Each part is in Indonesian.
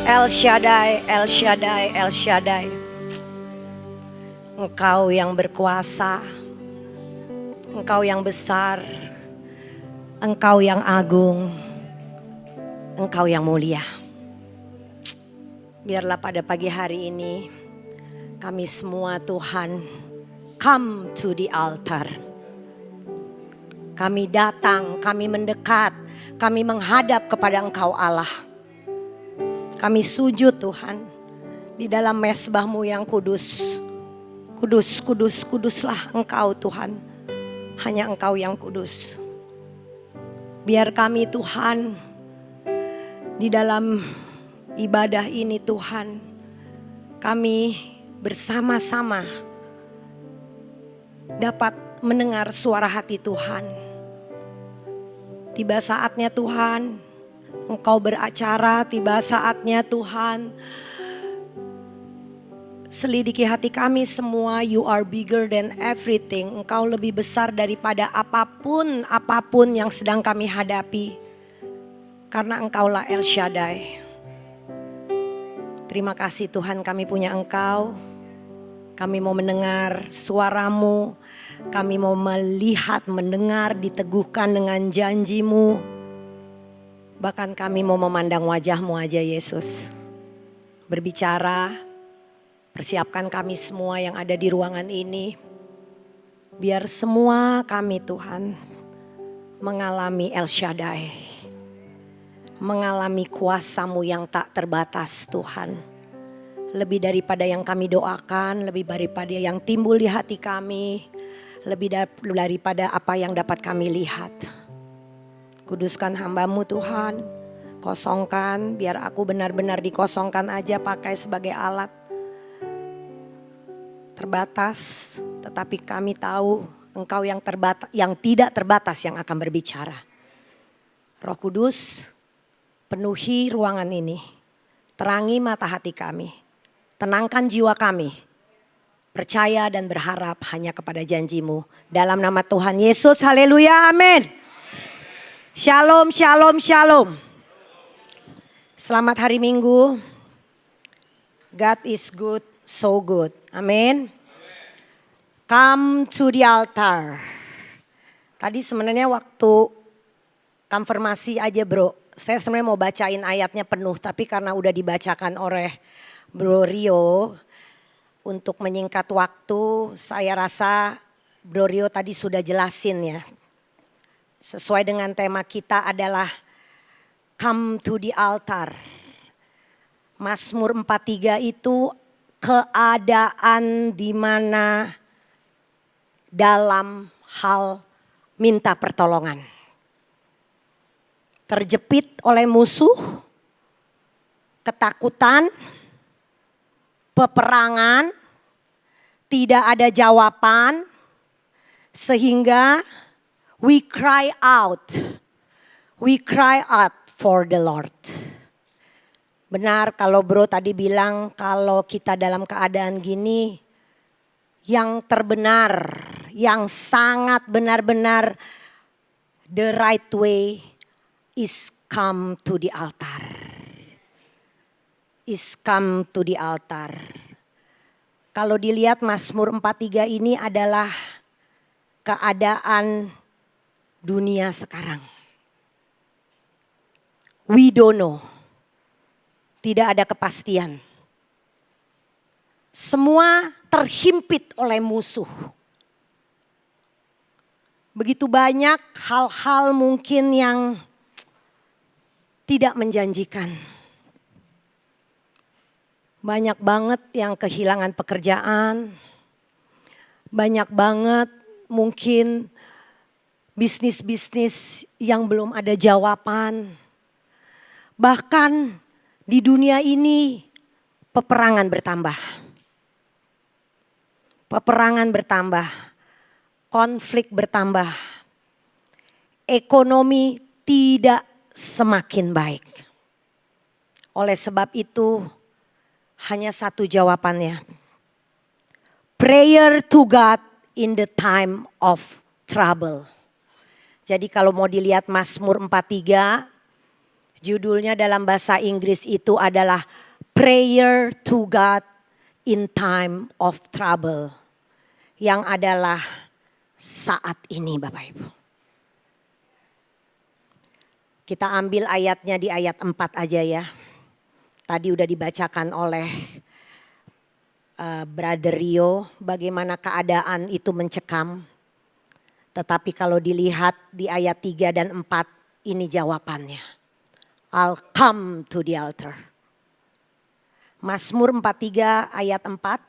El Shaddai, El Shaddai, El Shaddai. Engkau yang berkuasa, Engkau yang besar, Engkau yang agung, Engkau yang mulia. Biarlah pada pagi hari ini kami semua Tuhan come to the altar. Kami datang, kami mendekat, kami menghadap kepada Engkau Allah. Kami sujud Tuhan di dalam mezbah-Mu yang kudus. Kudus, kudus, kuduslah Engkau Tuhan. Hanya Engkau yang kudus. Biar kami Tuhan di dalam ibadah ini Tuhan, kami bersama-sama dapat mendengar suara hati Tuhan. Tiba saatnya Tuhan, Engkau beracara, tiba saatnya Tuhan, selidiki hati kami semua. You are bigger than everything. Engkau lebih besar daripada apapun yang sedang kami hadapi. Karena Engkaulah El Shaddai. Terima kasih Tuhan, kami punya Engkau. Kami mau mendengar suara-Mu. Kami mau melihat, mendengar, diteguhkan dengan janji-Mu. Bahkan kami mau memandang wajah-Mu aja Yesus. Berbicara, persiapkan kami semua yang ada di ruangan ini. Biar semua kami Tuhan mengalami El Shaddai. Mengalami kuasa-Mu yang tak terbatas Tuhan. Lebih daripada yang kami doakan, lebih daripada yang timbul di hati kami. Lebih daripada apa yang dapat kami lihat. Kuduskan hamba-Mu Tuhan. Kosongkan, biar aku benar-benar dikosongkan aja pakai sebagai alat. Terbatas, tetapi kami tahu Engkau yang tidak terbatas yang akan berbicara. Roh Kudus, penuhi ruangan ini. Terangi mata hati kami. Tenangkan jiwa kami. Percaya dan berharap hanya kepada janji-Mu. Dalam nama Tuhan Yesus, haleluya, amin. Shalom, shalom, shalom. Selamat hari Minggu. God is good, so good. Amin. Come to the altar. Tadi sebenarnya waktu konfirmasi aja bro. Saya sebenarnya mau bacain ayatnya penuh. Tapi karena udah dibacakan oleh Bro Rio. Untuk menyingkat waktu, saya rasa Bro Rio tadi sudah jelasin ya. Sesuai dengan tema kita adalah come to the altar. Mazmur 43 itu keadaan di mana dalam hal minta pertolongan. Terjepit oleh musuh, ketakutan, peperangan, tidak ada jawaban, sehingga we cry out for the Lord. Benar kalau bro tadi bilang kalau kita dalam keadaan gini, yang terbenar, yang sangat benar-benar the right way is come to the altar. Is come to the altar. Kalau dilihat Mazmur 43 ini adalah keadaan dunia sekarang. We don't know. Tidak ada kepastian. Semua terhimpit oleh musuh. Begitu banyak hal-hal mungkin yang tidak menjanjikan. Banyak banget yang kehilangan pekerjaan. Banyak banget mungkin bisnis-bisnis yang belum ada jawaban. Bahkan di dunia ini peperangan bertambah. Peperangan bertambah. Konflik bertambah. Ekonomi tidak semakin baik. Oleh sebab itu, hanya satu jawabannya. Prayer to God in the time of trouble. Jadi kalau mau dilihat Mazmur 43, Judulnya dalam bahasa Inggris itu adalah Prayer to God in Time of Trouble. Yang adalah saat ini Bapak Ibu. Kita ambil ayatnya di ayat 4 aja ya. Tadi udah dibacakan oleh Brother Rio bagaimana keadaan itu mencekam. Tetapi kalau dilihat di ayat 3 dan 4 ini jawabannya. I'll come to the altar. Mazmur 43 ayat 4.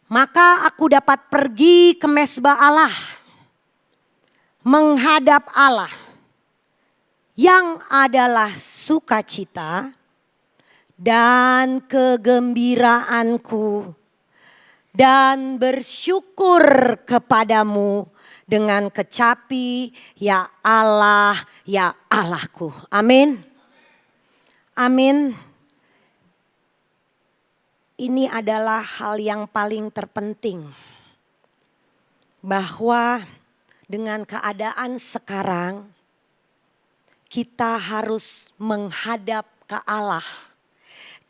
Maka aku dapat pergi ke mezbah Allah, menghadap Allah yang adalah sukacita dan kegembiraanku, dan bersyukur kepadamu dengan kecapi, ya Allah, ya Allahku. Amin. Amin. Ini adalah hal yang paling terpenting. Bahwa dengan keadaan sekarang kita harus menghadap ke Allah.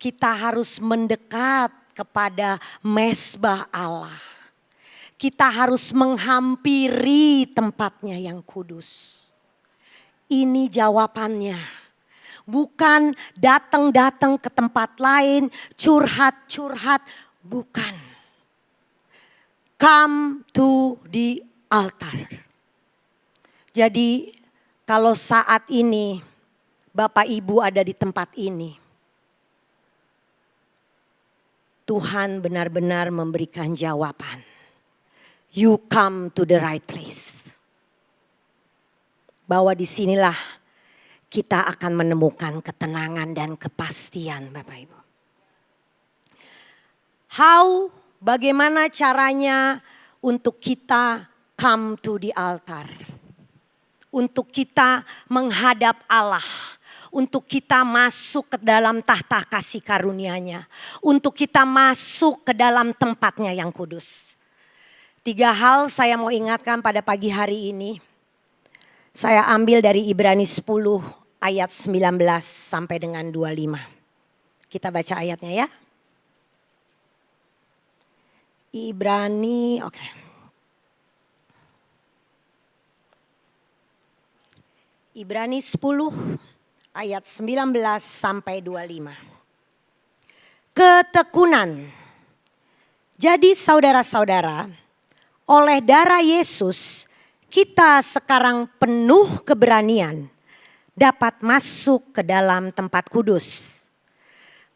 Kita harus mendekat kepada mezbah Allah. Kita harus menghampiri tempatnya yang kudus. Ini jawabannya. Bukan datang-datang ke tempat lain, curhat-curhat, bukan. Come to the altar. Jadi kalau saat ini Bapak Ibu ada di tempat ini, Tuhan benar-benar memberikan jawaban. You come to the right place. Bahwa disinilah kita akan menemukan ketenangan dan kepastian Bapak Ibu. Bagaimana caranya untuk kita come to the altar. Untuk kita menghadap Allah. Untuk kita masuk ke dalam tahta kasih karunia-Nya. Untuk kita masuk ke dalam tempatnya yang kudus. 3 hal saya mau ingatkan pada pagi hari ini. Saya ambil dari Ibrani 10 ayat 19 sampai dengan 25. Kita baca ayatnya ya. Ibrani, oke. Ibrani 10 ayat 19 sampai 25. Ketekunan. Jadi saudara-saudara, oleh darah Yesus kita sekarang penuh keberanian dapat masuk ke dalam tempat kudus.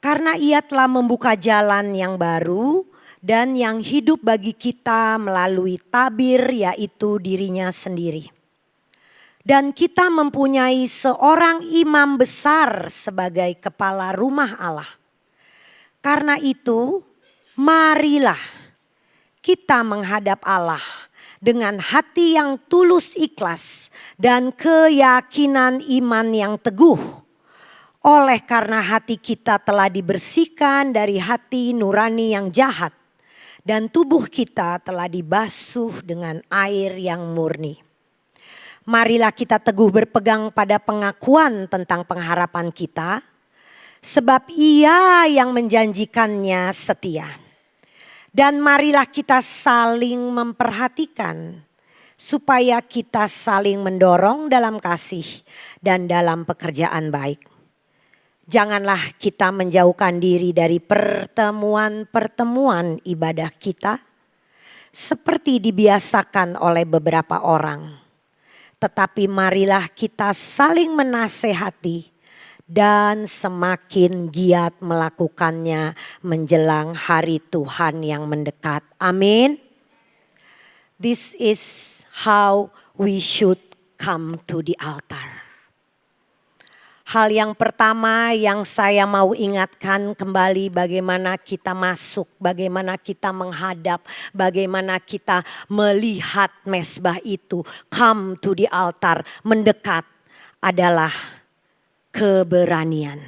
Karena Ia telah membuka jalan yang baru dan yang hidup bagi kita melalui tabir, yaitu dirinya sendiri. Dan kita mempunyai seorang imam besar sebagai kepala rumah Allah. Karena itu marilah kita menghadap Allah dengan hati yang tulus ikhlas dan keyakinan iman yang teguh. Oleh karena hati kita telah dibersihkan dari hati nurani yang jahat. Dan tubuh kita telah dibasuh dengan air yang murni. Marilah kita teguh berpegang pada pengakuan tentang pengharapan kita. Sebab Ia yang menjanjikannya setia. Dan marilah kita saling memperhatikan supaya kita saling mendorong dalam kasih dan dalam pekerjaan baik. Janganlah kita menjauhkan diri dari pertemuan-pertemuan ibadah kita seperti dibiasakan oleh beberapa orang. Tetapi marilah kita saling menasehati dan semakin giat melakukannya menjelang hari Tuhan yang mendekat. Amin. This is how we should come to the altar. Hal yang pertama yang saya mau ingatkan kembali bagaimana kita masuk, bagaimana kita menghadap, bagaimana kita melihat mezbah itu. Come to the altar, mendekat adalah keberanian.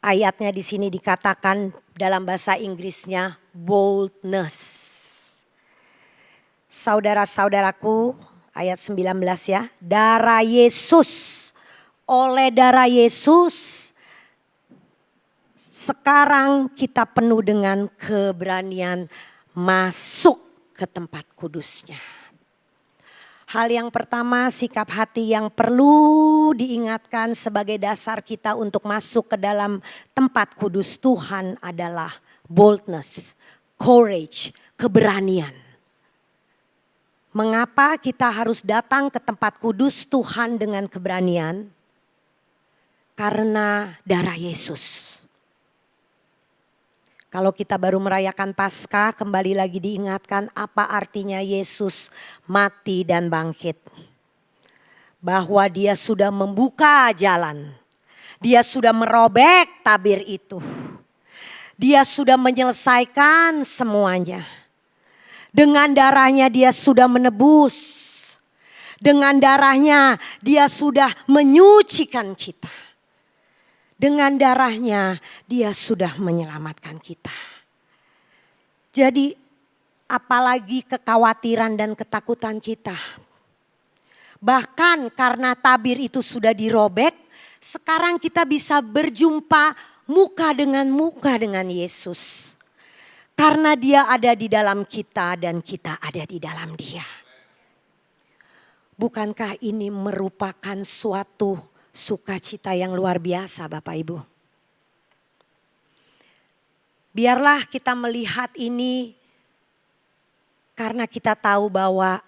Ayatnya di sini dikatakan dalam bahasa Inggrisnya boldness. Saudara-saudaraku, ayat 19 ya. Darah Yesus, oleh darah Yesus sekarang kita penuh dengan keberanian masuk ke tempat kudusnya. Hal yang pertama, sikap hati yang perlu diingatkan sebagai dasar kita untuk masuk ke dalam tempat kudus Tuhan adalah boldness, courage, keberanian. Mengapa kita harus datang ke tempat kudus Tuhan dengan keberanian? Karena darah Yesus. Kalau kita baru merayakan Paskah, kembali lagi diingatkan apa artinya Yesus mati dan bangkit. Bahwa dia sudah membuka jalan. Dia sudah merobek tabir itu. Dia sudah menyelesaikan semuanya. Dengan darahnya dia sudah menebus. Dengan darahnya dia sudah menyucikan kita. Dengan darahnya dia sudah menyelamatkan kita. Jadi apalagi kekhawatiran dan ketakutan kita. Bahkan karena tabir itu sudah dirobek, sekarang kita bisa berjumpa muka dengan Yesus. Karena dia ada di dalam kita dan kita ada di dalam dia. Bukankah ini merupakan suatu sukacita yang luar biasa Bapak Ibu. Biarlah kita melihat ini karena kita tahu bahwa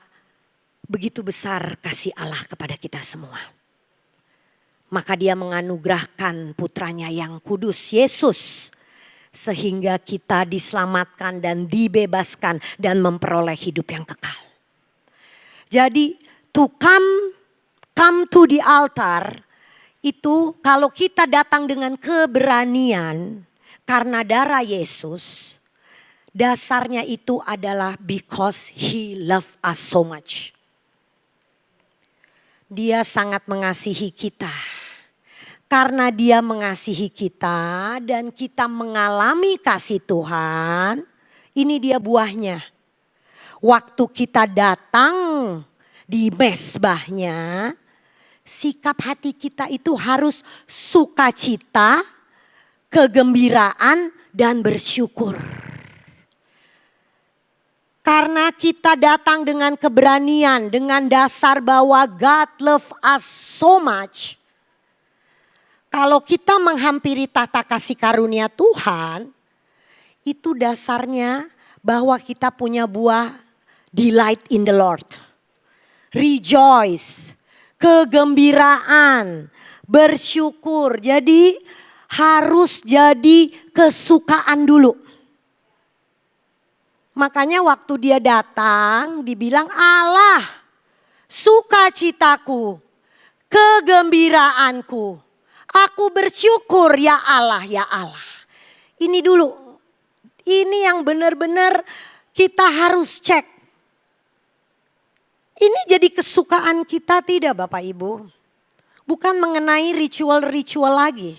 begitu besar kasih Allah kepada kita semua. Maka dia menganugerahkan putranya yang kudus Yesus. Sehingga kita diselamatkan dan dibebaskan dan memperoleh hidup yang kekal. Jadi to come to the altar. Itu kalau kita datang dengan keberanian karena darah Yesus, dasarnya itu adalah because he loved us so much. Dia sangat mengasihi kita. Karena dia mengasihi kita dan kita mengalami kasih Tuhan, ini dia buahnya. Waktu kita datang di mezbahnya, sikap hati kita itu harus sukacita, kegembiraan dan bersyukur. Karena kita datang dengan keberanian, dengan dasar bahwa God love us so much. Kalau kita menghampiri tata kasih karunia Tuhan, itu dasarnya bahwa kita punya buah delight in the Lord. Rejoice. Kegembiraan, bersyukur. Jadi harus jadi kesukaan dulu. Makanya waktu dia datang dibilang Allah sukacitaku, kegembiraanku. Aku bersyukur ya Allah, ya Allah. Ini dulu, ini yang benar-benar kita harus cek. Ini jadi kesukaan kita tidak Bapak Ibu? Bukan mengenai ritual-ritual lagi.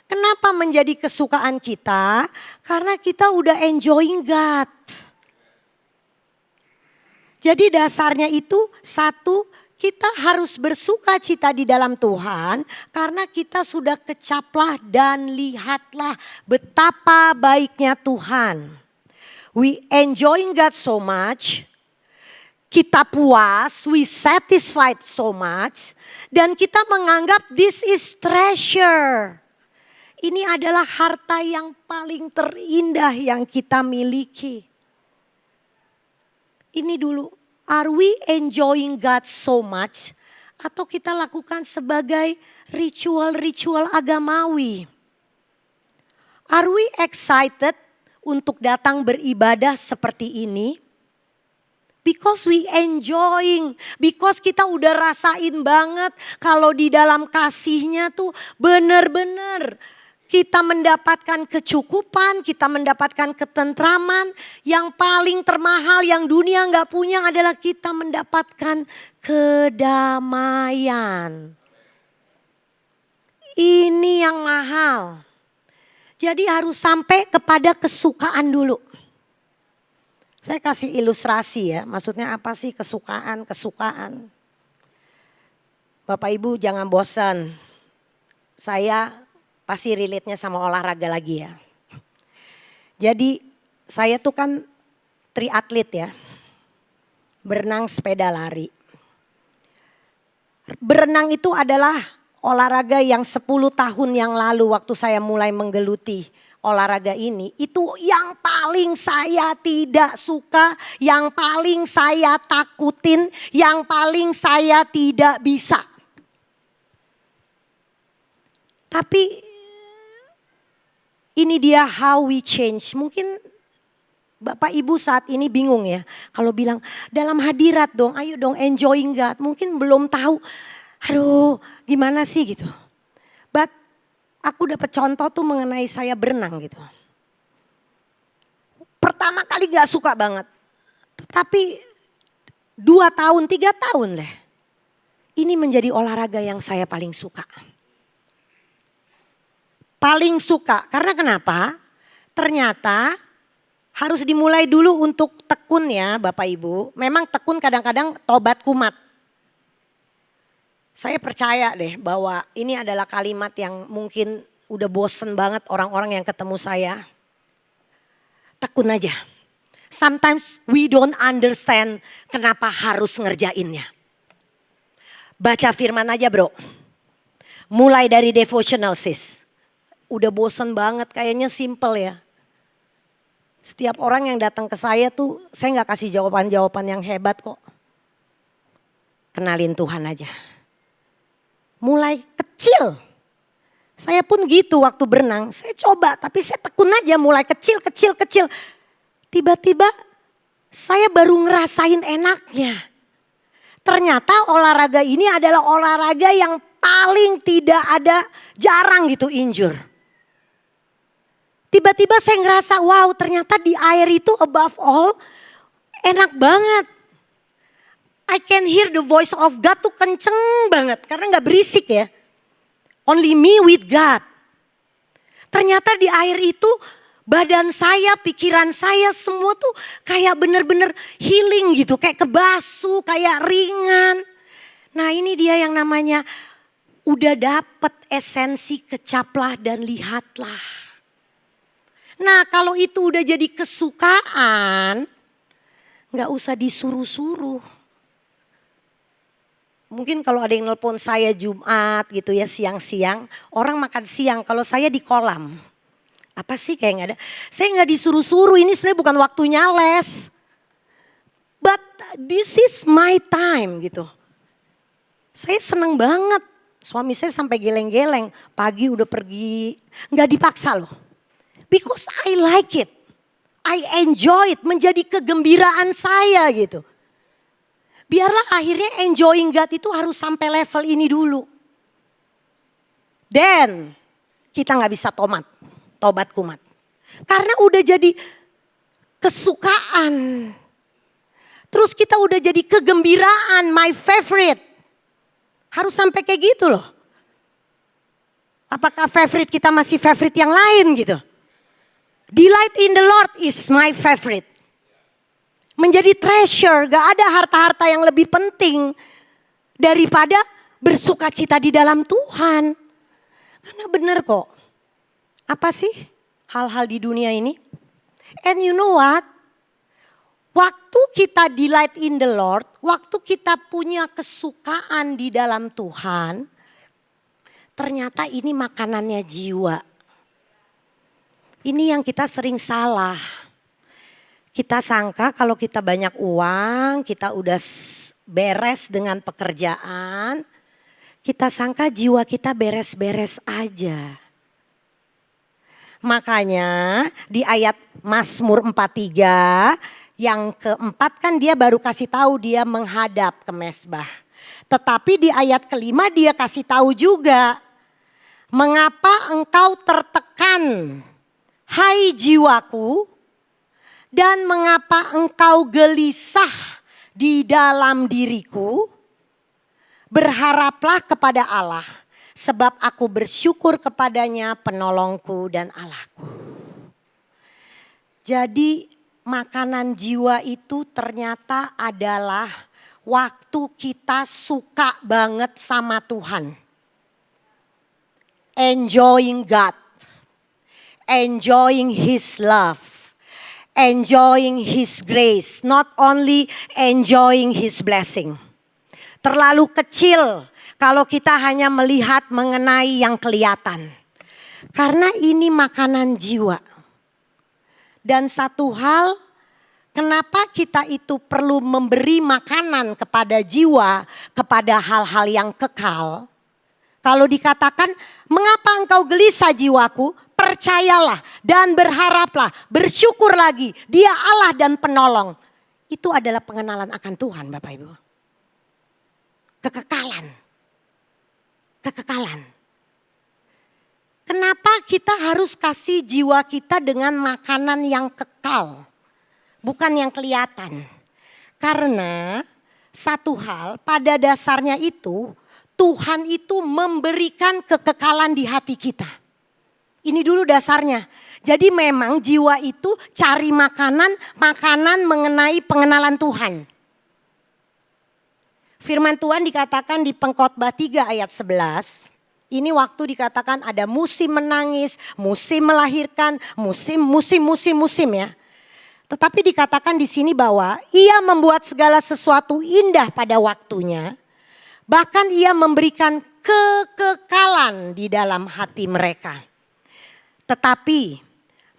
Kenapa menjadi kesukaan kita? Karena kita udah enjoying God. Jadi dasarnya itu satu, kita harus bersuka cita di dalam Tuhan. Karena kita sudah kecaplah dan lihatlah betapa baiknya Tuhan. We enjoying God so much. Kita puas, we satisfied so much. Dan kita menganggap this is treasure. Ini adalah harta yang paling terindah yang kita miliki. Ini dulu, are we enjoying God so much? Atau kita lakukan sebagai ritual-ritual agamawi? Are we excited untuk datang beribadah seperti ini? Because we enjoying, because kita udah rasain banget kalau di dalam kasihnya tuh benar-benar kita mendapatkan kecukupan, kita mendapatkan ketentraman. Yang paling termahal yang dunia gak punya adalah kita mendapatkan kedamaian. Ini yang mahal. Jadi harus sampai kepada kesukaan dulu. Saya kasih ilustrasi ya, maksudnya apa sih kesukaan. Bapak Ibu jangan bosan, saya pasti relate-nya sama olahraga lagi ya. Jadi saya tuh kan triatlet ya, berenang, sepeda, lari. Berenang itu adalah olahraga yang 10 tahun yang lalu waktu saya mulai menggeluti olahraga ini, itu yang paling saya tidak suka, yang paling saya takutin, yang paling saya tidak bisa. Tapi ini dia how we change. Mungkin Bapak Ibu saat ini bingung ya. Kalau bilang dalam hadirat dong, ayo dong enjoying God. Mungkin belum tahu, aduh gimana sih gitu. But aku dapat contoh tuh mengenai saya berenang gitu. Pertama kali gak suka banget. Tapi 2 tahun, 3 tahun deh. Ini menjadi olahraga yang saya paling suka. Paling suka, karena kenapa? Ternyata harus dimulai dulu untuk tekun ya Bapak Ibu. Memang tekun kadang-kadang tobat kumat. Saya percaya deh bahwa ini adalah kalimat yang mungkin udah bosen banget orang-orang yang ketemu saya. Tekun aja. Sometimes we don't understand kenapa harus ngerjainnya. Baca firman aja bro. Mulai dari devotional sis. Udah bosen banget, kayaknya simple ya. Setiap orang yang datang ke saya tuh saya gak kasih jawaban-jawaban yang hebat kok. Kenalin Tuhan aja. Mulai kecil. Saya pun gitu waktu berenang. Saya coba tapi saya tekun aja mulai kecil. Tiba-tiba saya baru ngerasain enaknya. Ternyata olahraga ini adalah olahraga yang paling tidak ada, jarang gitu injure. Tiba-tiba saya ngerasa wow ternyata di air itu above all enak banget. I can hear the voice of God tuh kenceng banget karena gak berisik ya. Only me with God. Ternyata di air itu badan saya, pikiran saya semua tuh kayak bener-bener healing gitu. Kayak kebasuh, kayak ringan. Nah ini dia yang namanya udah dapet esensi kecaplah dan lihatlah. Nah kalau itu udah jadi kesukaan, gak usah disuruh-suruh. Mungkin kalau ada yang nelpon saya Jumat gitu ya siang-siang, orang makan siang, kalau saya di kolam. Apa sih kayak gak ada, saya gak disuruh-suruh, ini sebenarnya bukan waktunya les. But this is my time gitu. Saya seneng banget, suami saya sampai geleng-geleng, pagi udah pergi, gak dipaksa loh. Because I like it, I enjoy it, menjadi kegembiraan saya gitu. Biarlah akhirnya enjoying God itu harus sampai level ini dulu. Dan kita gak bisa tobat kumat. Karena udah jadi kesukaan. Terus kita udah jadi kegembiraan, my favorite. Harus sampai kayak gitu loh. Apakah favorite kita masih favorite yang lain gitu? Delight in the Lord is my favorite. Menjadi treasure, gak ada harta-harta yang lebih penting daripada bersuka cita di dalam Tuhan. Karena benar kok, apa sih hal-hal di dunia ini? And you know what? Waktu kita delight in the Lord, waktu kita punya kesukaan di dalam Tuhan, ternyata ini makanannya jiwa. Ini yang kita sering salah. Kita sangka kalau kita banyak uang, kita udah beres dengan pekerjaan, kita sangka jiwa kita beres-beres aja. Makanya di ayat Mazmur 43 yang keempat kan dia baru kasih tahu dia menghadap ke mezbah. Tetapi di ayat kelima dia kasih tahu juga, mengapa engkau tertekan, hai jiwaku, dan mengapa engkau gelisah di dalam diriku? Berharaplah kepada Allah, sebab aku bersyukur kepadanya penolongku dan Allahku. Jadi makanan jiwa itu ternyata adalah waktu kita suka banget sama Tuhan. Enjoying God. Enjoying His love. Enjoying His grace. Not only enjoying His blessing. Terlalu kecil kalau kita hanya melihat mengenai yang kelihatan. Karena ini makanan jiwa. Dan satu hal, kenapa kita itu perlu memberi makanan kepada jiwa, kepada hal-hal yang kekal. Kalau dikatakan, mengapa engkau gelisah jiwaku? Percayalah dan berharaplah, bersyukur lagi. Dia Allah dan penolong. Itu adalah pengenalan akan Tuhan, Bapak Ibu. Kekekalan. Kekekalan. Kenapa kita harus kasih jiwa kita dengan makanan yang kekal? Bukan yang kelihatan. Karena satu hal pada dasarnya itu Tuhan itu memberikan kekekalan di hati kita. Ini dulu dasarnya. Jadi memang jiwa itu cari makanan mengenai pengenalan Tuhan. Firman Tuhan dikatakan di Pengkhotbah 3 ayat 11. Ini waktu dikatakan ada musim menangis, musim melahirkan, musim ya. Tetapi dikatakan di sini bahwa Ia membuat segala sesuatu indah pada waktunya. Bahkan Ia memberikan kekekalan di dalam hati mereka. Tetapi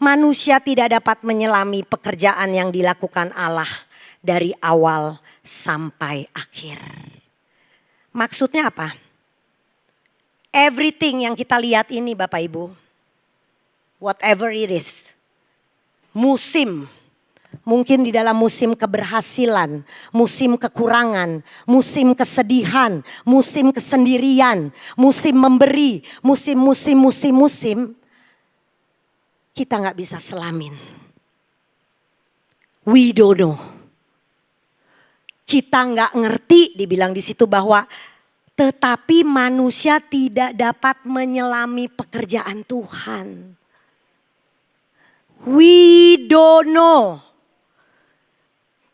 manusia tidak dapat menyelami pekerjaan yang dilakukan Allah dari awal sampai akhir. Maksudnya apa? Everything yang kita lihat ini Bapak Ibu, whatever it is, musim. Mungkin di dalam musim keberhasilan, musim kekurangan, musim kesedihan, musim kesendirian, musim memberi, musim. Kita gak bisa selamin. We don't know. Kita gak ngerti, dibilang di situ bahwa tetapi manusia tidak dapat menyelami pekerjaan Tuhan. We don't know.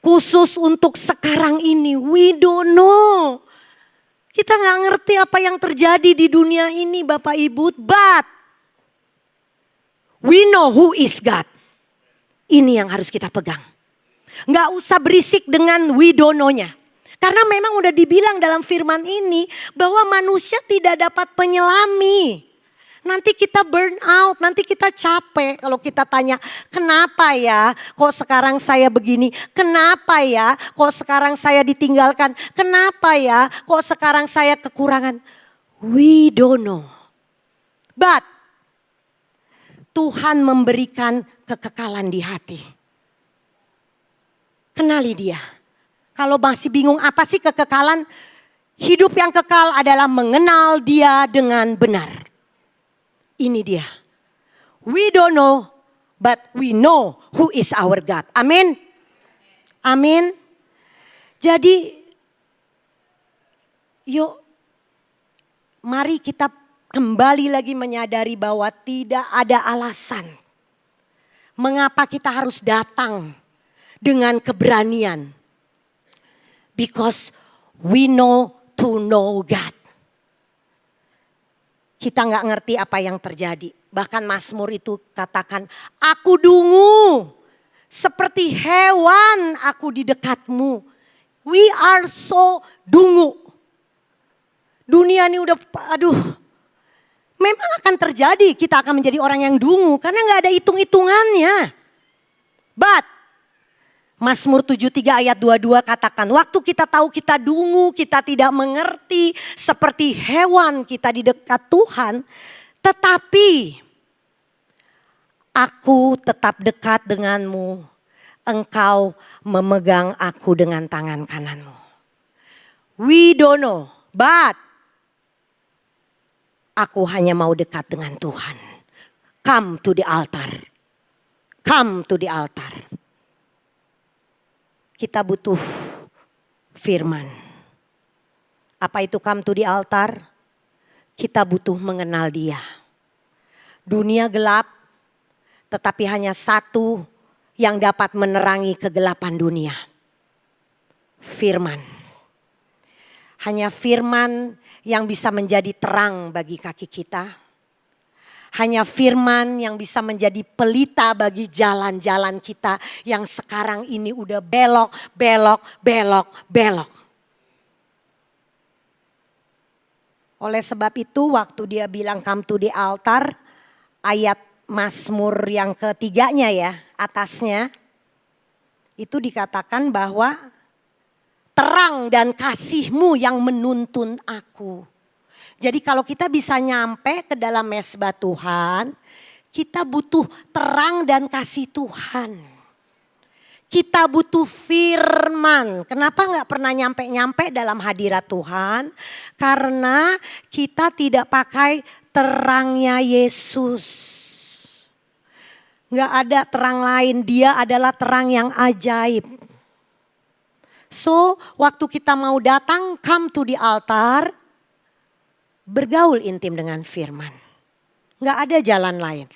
Khusus untuk sekarang ini, we don't know. Kita gak ngerti apa yang terjadi di dunia ini Bapak Ibu. But we know who is God. Ini yang harus kita pegang. Gak usah berisik dengan we don't know-nya. Karena memang udah dibilang dalam firman ini bahwa manusia tidak dapat menyelami. Nanti kita burn out, nanti kita capek kalau kita tanya, kenapa ya kok sekarang saya begini? Kenapa ya kok sekarang saya ditinggalkan? Kenapa ya kok sekarang saya kekurangan? We don't know. But Tuhan memberikan kekekalan di hati. Kenali Dia. Kalau masih bingung apa sih kekekalan? Hidup yang kekal adalah mengenal Dia dengan benar. Ini dia. We don't know, but we know who is our God. Amin. Amin. Jadi, yuk mari kita kembali lagi menyadari bahwa tidak ada alasan mengapa kita harus datang dengan keberanian. Because we know to know God. Kita gak ngerti apa yang terjadi. Bahkan Mazmur itu katakan, aku dungu seperti hewan aku di dekatmu. We are so dungu. Dunia ini udah memang akan terjadi kita akan menjadi orang yang dungu. Karena gak ada hitung-hitungannya. But Mazmur 73 ayat 22 katakan, waktu kita tahu kita dungu, kita tidak mengerti seperti hewan kita di dekat Tuhan. Tetapi aku tetap dekat denganmu, engkau memegang aku dengan tangan kananmu. We don't know, but aku hanya mau dekat dengan Tuhan. Come to the altar. Come to the altar. Kita butuh firman. Apa itu come to the altar? Kita butuh mengenal Dia. Dunia gelap, tetapi hanya satu yang dapat menerangi kegelapan dunia. Firman. Hanya firman yang bisa menjadi terang bagi kaki kita. Hanya firman yang bisa menjadi pelita bagi jalan-jalan kita yang sekarang ini udah belok, belok, belok, belok. Oleh sebab itu waktu dia bilang come to the altar, ayat Mazmur yang ketiganya ya, atasnya. Itu dikatakan bahwa terang dan kasih-Mu yang menuntun aku. Jadi kalau kita bisa nyampe ke dalam mezbah Tuhan, kita butuh terang dan kasih Tuhan. Kita butuh firman. Kenapa gak pernah nyampe-nyampe dalam hadirat Tuhan? Karena kita tidak pakai terangnya Yesus. Gak ada terang lain, dia adalah terang yang ajaib. So waktu kita mau datang, come to the altar, bergaul intim dengan firman. Gak ada jalan lain.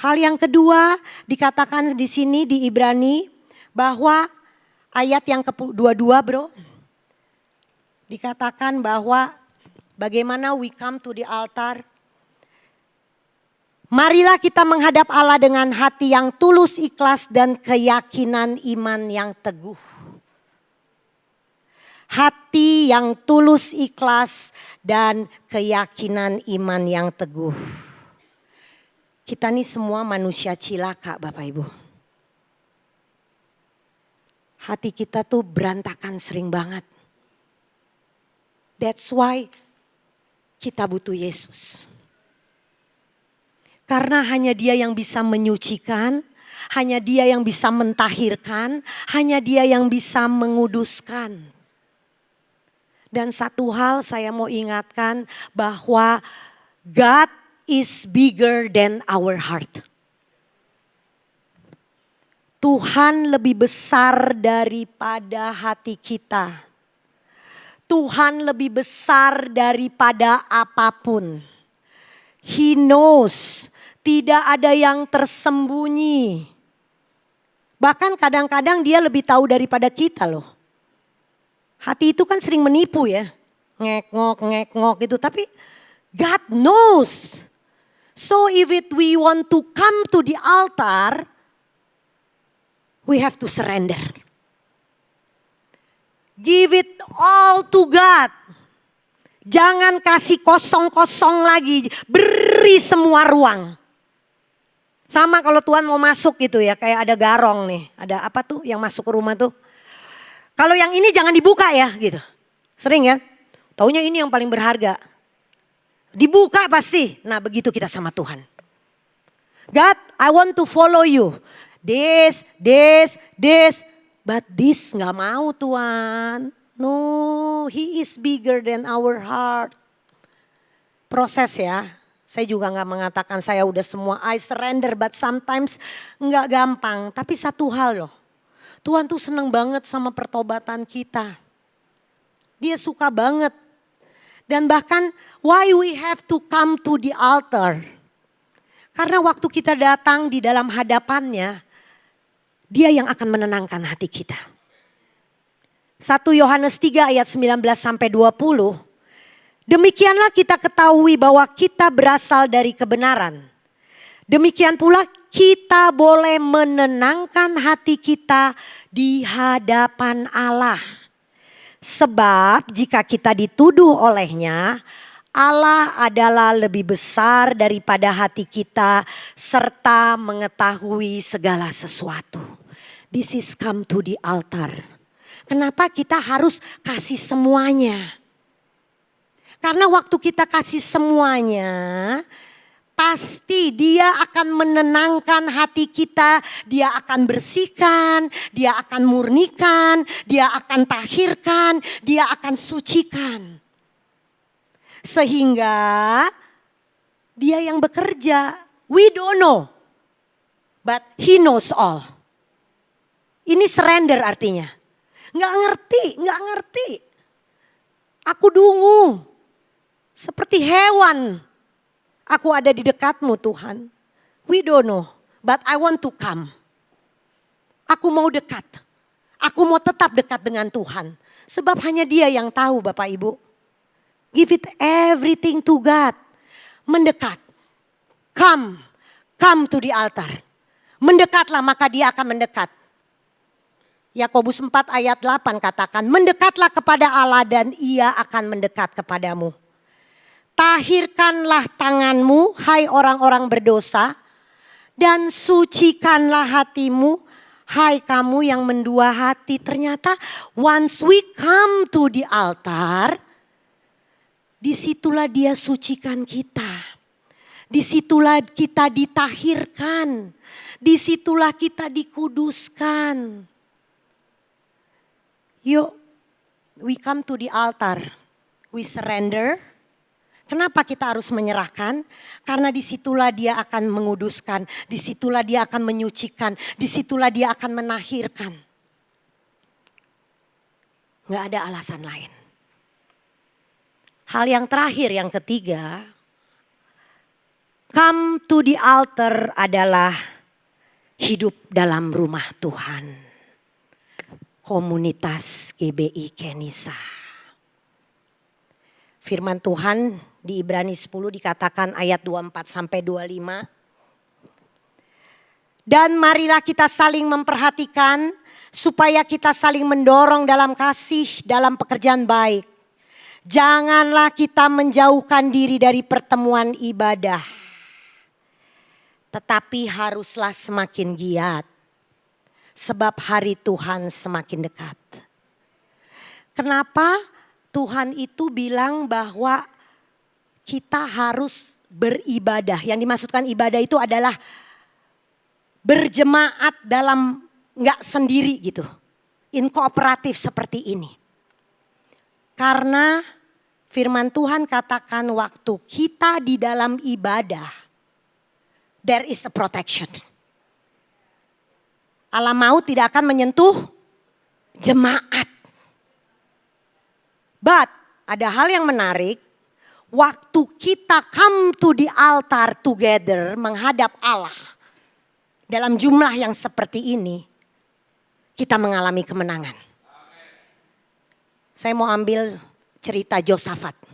Hal yang kedua dikatakan di sini di Ibrani bahwa ayat yang ke-22 bro. Dikatakan bahwa bagaimana we come to the altar. Marilah kita menghadap Allah dengan hati yang tulus, ikhlas dan keyakinan iman yang teguh. Hati yang tulus, ikhlas dan keyakinan iman yang teguh. Kita nih semua manusia cilaka Bapak Ibu. Hati kita tuh berantakan sering banget. That's why kita butuh Yesus. Karena hanya dia yang bisa menyucikan, hanya dia yang bisa mentahirkan, hanya dia yang bisa menguduskan. Dan satu hal saya mau ingatkan bahwa God is bigger than our heart. Tuhan lebih besar daripada hati kita. Tuhan lebih besar daripada apapun. He knows. Tidak ada yang tersembunyi. Bahkan kadang-kadang dia lebih tahu daripada kita loh. Hati itu kan sering menipu ya. Ngek-ngok gitu. Tapi God knows. So if we want to come to the altar, we have to surrender. Give it all to God. Jangan kasih kosong-kosong lagi. Beri semua ruang. Sama kalau Tuhan mau masuk gitu ya, kayak ada garong nih. Ada apa tuh yang masuk ke rumah tuh. Kalau yang ini jangan dibuka ya gitu. Sering ya, taunya ini yang paling berharga. Dibuka pasti. Nah begitu kita sama Tuhan. God, I want to follow you. This. But this gak mau Tuhan. No, He is bigger than our heart. Proses ya. Saya juga gak mengatakan saya udah semua I surrender, but sometimes gak gampang. Tapi satu hal loh, Tuhan tuh seneng banget sama pertobatan kita. Dia suka banget. Dan bahkan why we have to come to the altar. Karena waktu kita datang di dalam hadapannya, dia yang akan menenangkan hati kita. 1 Yohanes 3 ayat 19 sampai 20. Demikianlah kita ketahui bahwa kita berasal dari kebenaran. Demikian pula kita boleh menenangkan hati kita di hadapan Allah. Sebab jika kita dituduh olehnya, Allah adalah lebih besar daripada hati kita serta mengetahui segala sesuatu. This is come to the altar. Kenapa kita harus kasih semuanya? Karena waktu kita kasih semuanya, pasti dia akan menenangkan hati kita, dia akan bersihkan, dia akan murnikan, dia akan tahirkan, dia akan sucikan. Sehingga dia yang bekerja, we don't know, but He knows all. Ini surrender artinya. Nggak ngerti. Aku dungu. Seperti hewan, aku ada di dekatmu Tuhan. We don't know, but I want to come. Aku mau dekat. Aku mau tetap dekat dengan Tuhan. Sebab hanya Dia yang tahu Bapak Ibu. Give it everything to God. Mendekat. Come to the altar. Mendekatlah maka Dia akan mendekat. Yakobus 4 ayat 8 katakan, mendekatlah kepada Allah dan Ia akan mendekat kepadamu. Tahirkanlah tanganmu, hai orang-orang berdosa, dan sucikanlah hatimu, hai kamu yang mendua hati. Ternyata once we come to the altar, disitulah Dia sucikan kita. Disitulah kita ditahirkan. Disitulah kita dikuduskan. Yuk, we come to the altar. We surrender. Kenapa kita harus menyerahkan? Karena disitulah Dia akan menguduskan. Disitulah Dia akan menyucikan. Disitulah Dia akan menahirkan. Gak ada alasan lain. Hal yang terakhir, yang ketiga. Come to the altar adalah hidup dalam rumah Tuhan. Komunitas GBI Kenisa. Firman Tuhan di Ibrani 10 dikatakan ayat 24 sampai 25. Dan marilah kita saling memperhatikan supaya kita saling mendorong dalam kasih, dalam pekerjaan baik. Janganlah kita menjauhkan diri dari pertemuan ibadah. Tetapi haruslah semakin giat. Sebab hari Tuhan semakin dekat. Kenapa Tuhan itu bilang bahwa kita harus beribadah. Yang dimaksudkan ibadah itu adalah berjemaat dalam gak sendiri gitu. Inkooperatif seperti ini. Karena firman Tuhan katakan waktu kita di dalam ibadah, there is a protection. Alam maut tidak akan menyentuh jemaat. But ada hal yang menarik. Waktu kita come to the altar together menghadap Allah. Dalam jumlah yang seperti ini. Kita mengalami kemenangan. Saya mau ambil cerita Yosafat.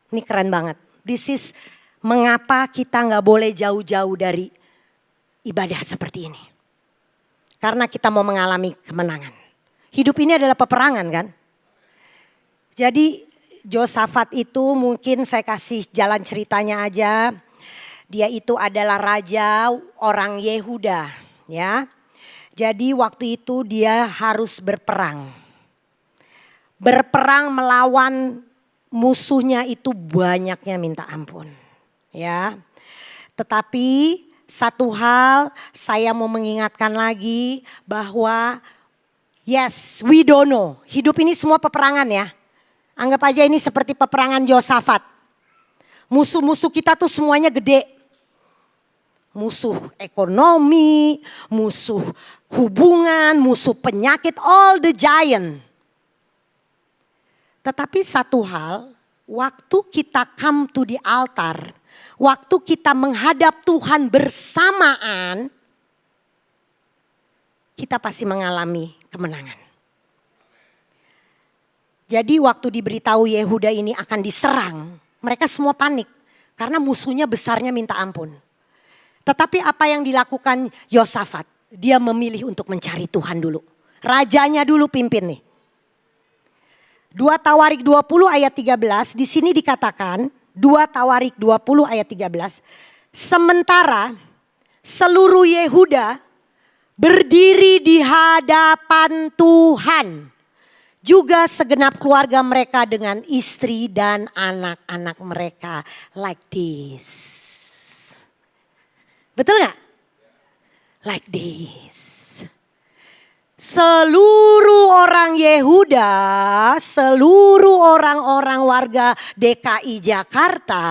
Ini keren banget. This is mengapa kita gak boleh jauh-jauh dari ibadah seperti ini. Karena kita mau mengalami kemenangan. Hidup ini adalah peperangan kan. Jadi Yosafat itu mungkin saya kasih jalan ceritanya aja. Dia itu adalah raja orang Yehuda ya. Jadi waktu itu dia harus berperang. Berperang melawan musuhnya itu banyaknya minta ampun. Ya. Tetapi satu hal saya mau mengingatkan lagi bahwa yes, we don't know. Hidup ini semua peperangan ya. Anggap aja ini seperti peperangan Yosafat. Musuh-musuh kita tuh semuanya gede. Musuh ekonomi, musuh hubungan, musuh penyakit, all the giant. Tetapi satu hal, waktu kita come to the altar, waktu kita menghadap Tuhan bersamaan, kita pasti mengalami kemenangan. Jadi waktu diberitahu Yehuda ini akan diserang, mereka semua panik. Karena musuhnya besarnya minta ampun. Tetapi apa yang dilakukan Yosafat? Dia memilih untuk mencari Tuhan dulu. Rajanya dulu pimpin nih. 2 Tawarik 20 ayat 13 di sini dikatakan 2 Tawarik 20 ayat 13. Sementara seluruh Yehuda berdiri di hadapan Tuhan. Juga segenap keluarga mereka dengan istri dan anak-anak mereka like this. Betul gak? Like this. Seluruh orang Yehuda, seluruh orang-orang warga DKI Jakarta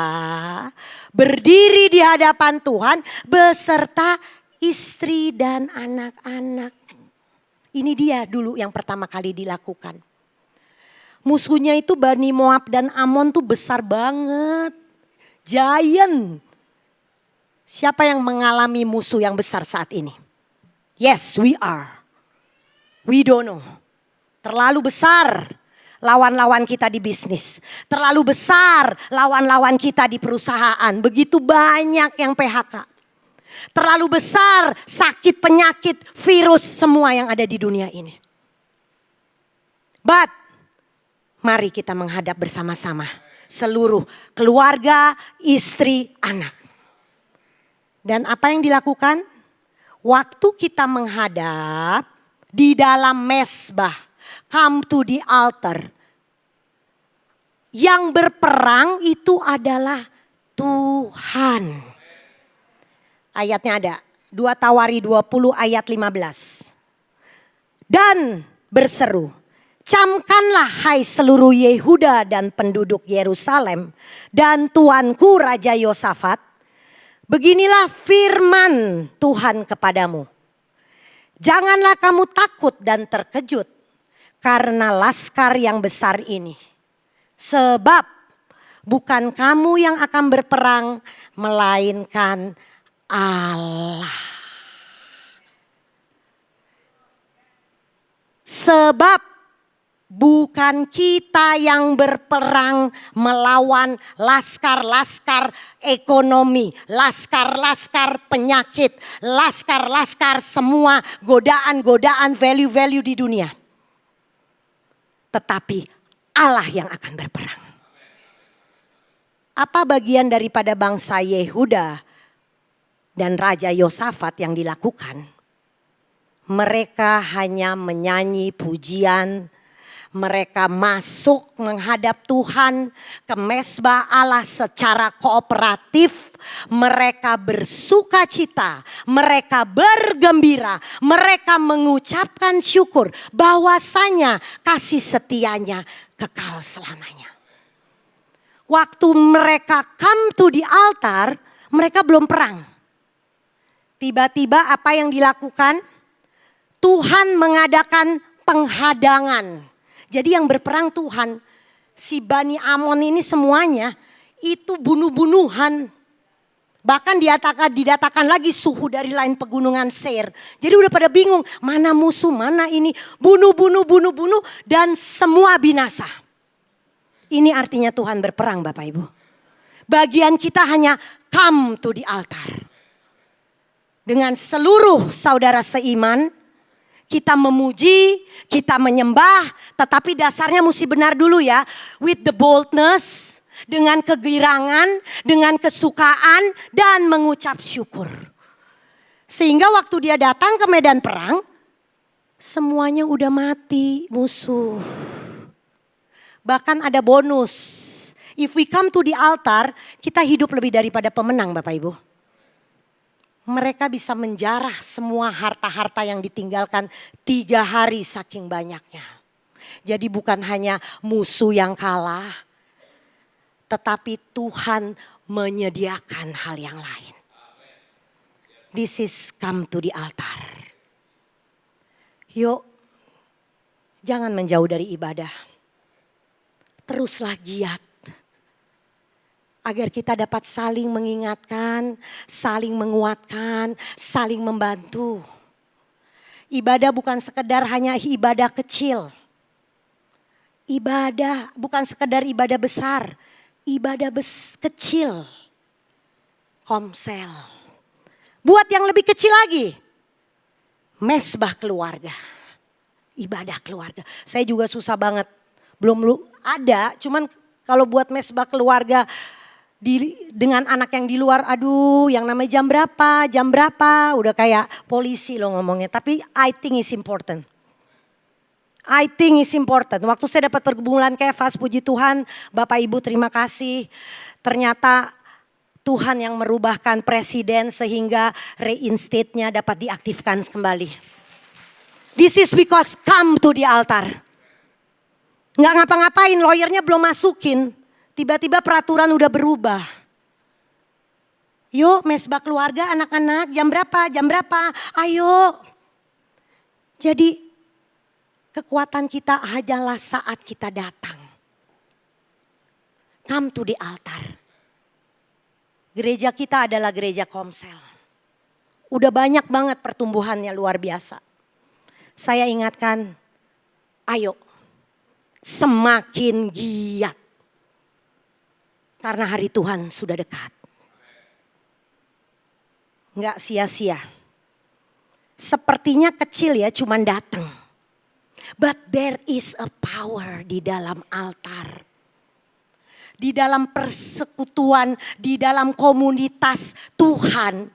berdiri di hadapan Tuhan beserta istri dan anak-anak. Ini dia dulu yang pertama kali dilakukan. Musuhnya itu Bani Moab dan Amon tuh besar banget. Giant. Siapa yang mengalami musuh yang besar saat ini? Yes, we are. We don't know. Terlalu besar lawan-lawan kita di bisnis. Terlalu besar lawan-lawan kita di perusahaan. Begitu banyak yang PHK. Terlalu besar sakit, penyakit, virus, semua yang ada di dunia ini. But mari kita menghadap bersama-sama. Seluruh keluarga, istri, anak. Dan apa yang dilakukan? Waktu kita menghadap di dalam mezbah, come to the altar. Yang berperang itu adalah Tuhan. Ayatnya ada, 2 Tawari 20 ayat 15. Dan berseru, camkanlah hai seluruh Yehuda dan penduduk Yerusalem dan tuanku Raja Yosafat. Beginilah firman Tuhan kepadamu. Janganlah kamu takut dan terkejut karena laskar yang besar ini. Sebab bukan kamu yang akan berperang melainkan Allah. Sebab bukan kita yang berperang melawan laskar-laskar ekonomi, laskar-laskar penyakit, laskar-laskar semua godaan-godaan value-value di dunia. Tetapi Allah yang akan berperang. Apa bagian daripada bangsa Yehuda dan Raja Yosafat yang dilakukan? Mereka hanya menyanyi pujian. Mereka masuk menghadap Tuhan ke mezbah Allah secara kooperatif. Mereka bersuka cita, mereka bergembira, mereka mengucapkan syukur bahwasanya kasih setianya kekal selamanya. Waktu mereka come to the altar, mereka belum perang. Tiba-tiba apa yang dilakukan? Tuhan mengadakan penghadangan. Jadi yang berperang Tuhan, si Bani Amon ini semuanya itu bunuh-bunuhan. Bahkan didatakan lagi suhu dari lain pegunungan Seir. Jadi udah pada bingung mana musuh, mana ini. Bunuh dan semua binasa. Ini artinya Tuhan berperang Bapak Ibu. Bagian kita hanya come to the altar. Dengan seluruh saudara seiman. Kita memuji, kita menyembah, tetapi dasarnya mesti benar dulu ya. With the boldness, dengan kegirangan, dengan kesukaan, dan mengucap syukur. Sehingga waktu dia datang ke medan perang, semuanya udah mati musuh. Bahkan ada bonus. If we come to the altar, kita hidup lebih daripada pemenang Bapak Ibu. Mereka bisa menjarah semua harta-harta yang ditinggalkan 3 hari saking banyaknya. Jadi bukan hanya musuh yang kalah, tetapi Tuhan menyediakan hal yang lain. This is come to the altar. Yuk, jangan menjauh dari ibadah. Teruslah giat. Agar kita dapat saling mengingatkan, saling menguatkan, saling membantu. Ibadah bukan sekedar hanya ibadah kecil. Ibadah bukan sekedar ibadah besar. Ibadah kecil. Komsel. Buat yang lebih kecil lagi. Mezbah keluarga. Ibadah keluarga. Saya juga susah banget. Belum ada, cuman kalau buat mezbah keluarga dengan anak yang di luar, aduh yang namanya jam berapa, udah kayak polisi loh ngomongnya. Tapi I think is important. I think is important. Waktu saya dapat pergumulan Kefas, puji Tuhan, Bapak Ibu terima kasih. Ternyata Tuhan yang merubahkan presiden sehingga reinstate-nya dapat diaktifkan kembali. This is because come to the altar. Nggak ngapa-ngapain, lawyernya belum masukin. Tiba-tiba peraturan udah berubah. Yuk mezbah keluarga anak-anak jam berapa, ayo. Jadi kekuatan kita hanyalah saat kita datang. Come to the altar. Gereja kita adalah gereja komsel. Udah banyak banget pertumbuhannya luar biasa. Saya ingatkan, ayo semakin giat. Karena hari Tuhan sudah dekat. Enggak sia-sia. Sepertinya kecil ya, cuman datang. But there is a power di dalam altar. Di dalam persekutuan, di dalam komunitas Tuhan.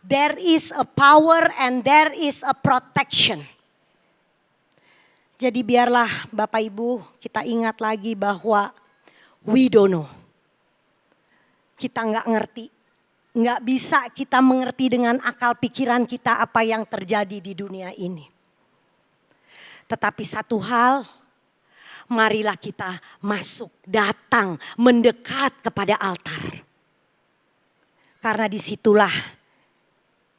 There is a power and there is a protection. Jadi biarlah Bapak Ibu kita ingat lagi bahwa we don't know. Kita nggak ngerti. Nggak bisa kita mengerti dengan akal pikiran kita apa yang terjadi di dunia ini. Tetapi satu hal, marilah kita masuk, datang, mendekat kepada altar. Karena disitulah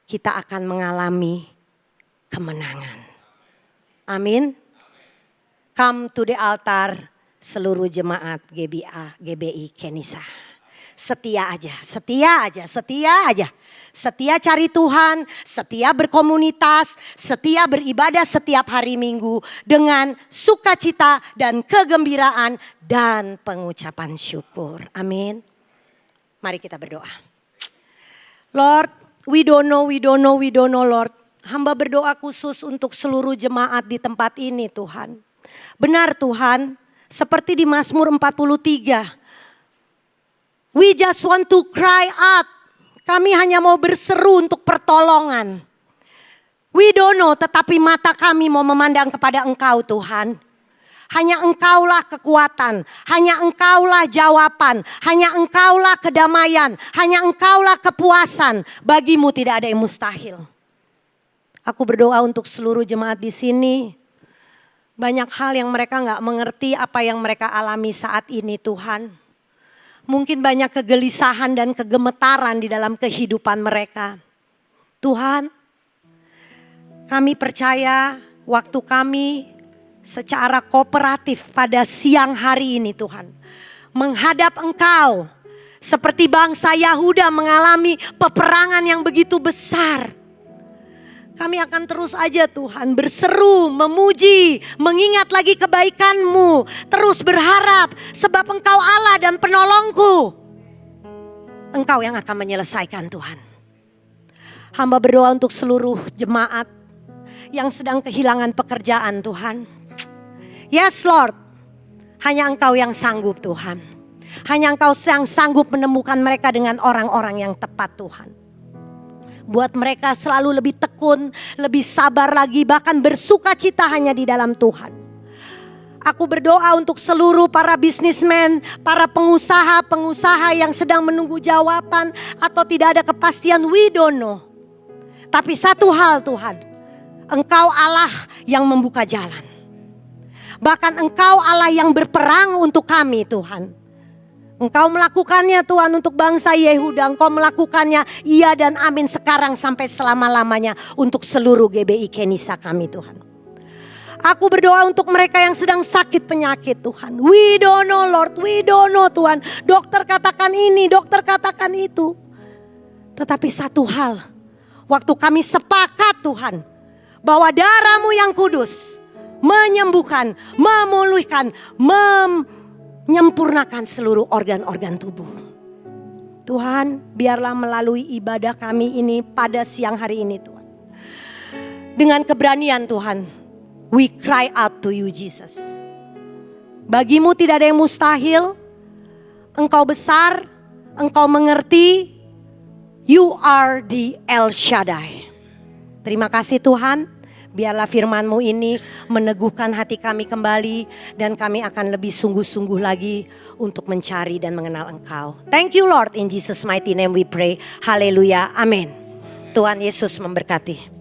kita akan mengalami kemenangan. Amin. Come to the altar, seluruh jemaat GBI Kenisa. Setia aja, setia aja, setia aja. Setia cari Tuhan, setia berkomunitas, setia beribadah setiap hari Minggu dengan sukacita dan kegembiraan dan pengucapan syukur. Amin. Mari kita berdoa. Lord, we don't know Lord. Hamba berdoa khusus untuk seluruh jemaat di tempat ini Tuhan. Benar Tuhan, seperti di Mazmur 43. We just want to cry out. Kami hanya mau berseru untuk pertolongan. We don't know, tetapi mata kami mau memandang kepada Engkau Tuhan. Hanya Engkaulah kekuatan, hanya Engkaulah jawaban, hanya Engkaulah kedamaian, hanya Engkaulah kepuasan. Bagimu tidak ada yang mustahil. Aku berdoa untuk seluruh jemaat di sini. Banyak hal yang mereka gak mengerti apa yang mereka alami saat ini Tuhan. Mungkin banyak kegelisahan dan kegemetaran di dalam kehidupan mereka. Tuhan, kami percaya waktu kami secara kooperatif pada siang hari ini Tuhan. Menghadap Engkau seperti bangsa Yahuda mengalami peperangan yang begitu besar. Kami akan terus aja Tuhan berseru, memuji, mengingat lagi kebaikan-Mu. Terus berharap sebab Engkau Allah dan penolongku. Engkau yang akan menyelesaikan Tuhan. Hamba berdoa untuk seluruh jemaat yang sedang kehilangan pekerjaan Tuhan. Yes Lord, hanya Engkau yang sanggup Tuhan. Hanya Engkau yang sanggup menemukan mereka dengan orang-orang yang tepat Tuhan. Buat mereka selalu lebih tekun, lebih sabar lagi, bahkan bersuka cita hanya di dalam Tuhan. Aku berdoa untuk seluruh para bisnismen, para pengusaha yang sedang menunggu jawaban atau tidak ada kepastian, we don't know. Tapi satu hal Tuhan, Engkau Allah yang membuka jalan. Bahkan Engkau Allah yang berperang untuk kami Tuhan. Engkau melakukannya Tuhan untuk bangsa Yehuda. Engkau melakukannya iya dan amin sekarang sampai selama-lamanya untuk seluruh GBI Kenisa kami Tuhan. Aku berdoa untuk mereka yang sedang sakit penyakit Tuhan. We don't know Lord, we don't know Tuhan. Dokter katakan ini, dokter katakan itu. Tetapi satu hal, waktu kami sepakat Tuhan, bahwa darah-Mu yang kudus menyembuhkan, memulihkan, menyempurnakan seluruh organ-organ tubuh. Tuhan, biarlah melalui ibadah kami ini pada siang hari ini Tuhan. Dengan keberanian Tuhan, we cry out to you Jesus. Bagimu tidak ada yang mustahil. Engkau besar, Engkau mengerti. You are the El Shaddai. Terima kasih Tuhan. Biarlah firman-Mu ini meneguhkan hati kami kembali. Dan kami akan lebih sungguh-sungguh lagi untuk mencari dan mengenal Engkau. Thank you Lord, in Jesus mighty name we pray. Haleluya, amin. Tuhan Yesus memberkati.